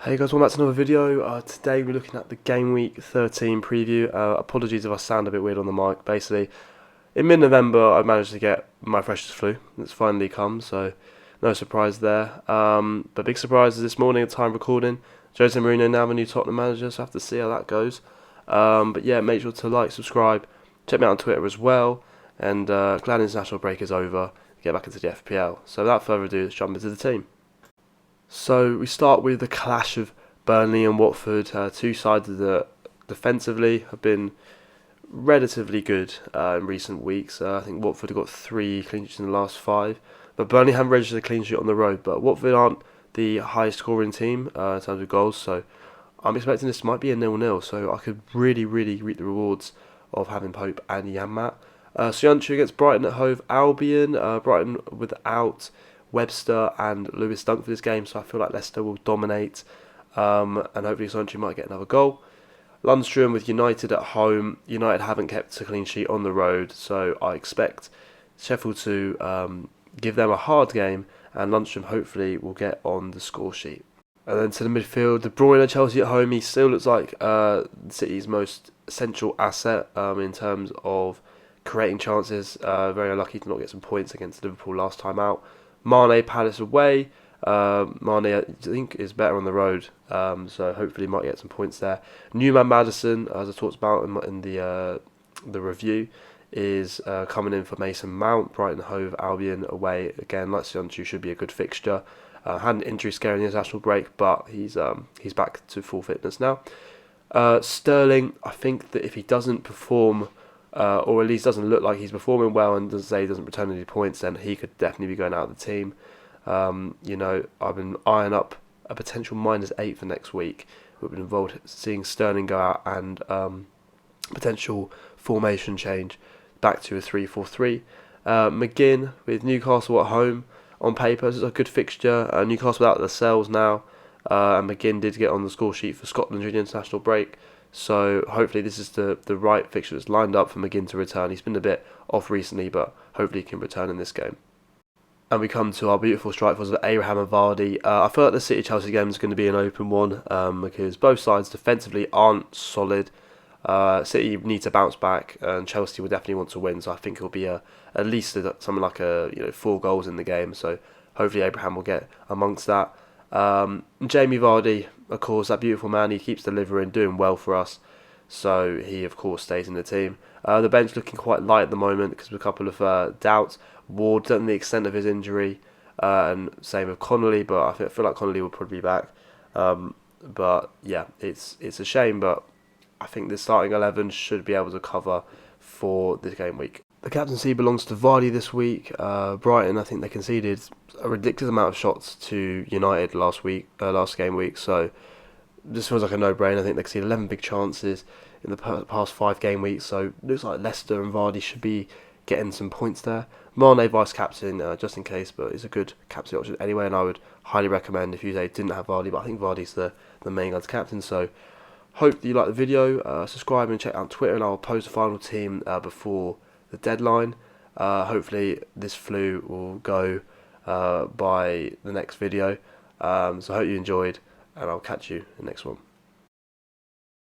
Hey guys, welcome back to another video. Today we're looking at the Gameweek 13 preview. Apologies if I sound a bit weird on the mic. Basically, in mid-November I managed to get my freshest flu. It's finally come, so no surprise there. But big surprise is this morning at time recording. Jose Mourinho now the new Tottenham manager, so I have to see how that goes. But yeah, make sure to like, subscribe, check me out on Twitter as well. And glad the international break is over. Get back into the FPL. So without further ado, let's jump into the team. So we start with the clash of Burnley and Watford. Two sides that defensively have been relatively good in recent weeks. I think Watford have got 3 clean sheets in the last 5, but Burnley haven't registered a clean sheet on the road. But Watford aren't the highest scoring team in terms of goals, so I'm expecting this might be a 0-0. So I could really reap the rewards of having Pope and Yanmat. Soyuncu against Brighton at Hove Albion. Brighton without Webster and Lewis Dunk for this game, so I feel like Leicester will dominate, and hopefully Soyuncu might get another goal. Lundstrom with United at home. United haven't kept a clean sheet on the road, so I expect Sheffield to give them a hard game, and Lundstrom hopefully will get on the score sheet. And then to the midfield, De Bruyne, Chelsea at home. He still looks like City's most essential asset in terms of creating chances. Very unlucky to not get some points against Liverpool last time out. Mane, Palace away. Mane, I think, is better on the road, so hopefully might get some points there. Newman Maddison, as I talked about in the review, is coming in for Mason Mount. Brighton Hove Albion away again. Like Soyuncu, should be a good fixture. Had an injury scare in the international break, but he's back to full fitness now. Sterling, I think that if he doesn't perform, or at least doesn't look like he's performing well, and doesn't say he doesn't return any points, then he could definitely be going out of the team. I've been eyeing up a potential -8 for next week. We've been involved seeing Sterling go out and potential formation change back to a 3-4-3. McGinn with Newcastle at home. On paper, this is a good fixture. Newcastle without themselves now, and McGinn did get on the score sheet for Scotland during the international break. So hopefully this is the right fixture that's lined up for McGinn to return. He's been a bit off recently, but hopefully he can return in this game. And we come to our beautiful strike force of Abraham and Vardy. I feel like the City-Chelsea game is going to be an open one because both sides defensively aren't solid. City need to bounce back, and Chelsea will definitely want to win. So I think it will be at least something like 4 goals in the game. So hopefully Abraham will get amongst that. Jamie Vardy, of course, that beautiful man. He keeps delivering, doing well for us. So he, of course, stays in the team. The bench looking quite light at the moment because of a couple of doubts. Ward, don't know the extent of his injury, and same with Connolly, but I feel like Connolly will probably be back. But yeah, it's a shame, but I think the starting 11 should be able to cover for this game week. The captaincy belongs to Vardy this week. Brighton, I think they conceded a ridiculous amount of shots to United last game week, so this feels like a no-brainer. I think they conceded 11 big chances in the past 5 game weeks, so it looks like Leicester and Vardy should be getting some points there. Mane vice-captain, just in case, but it's a good captain option anyway, and I would highly recommend if you didn't have Vardy, but I think Vardy's the main guy captain, so hope that you like the video. Subscribe and check out Twitter, and I'll post the final team before the deadline. Hopefully this flu will go by the next video, so I hope you enjoyed, and I'll catch you in the next one.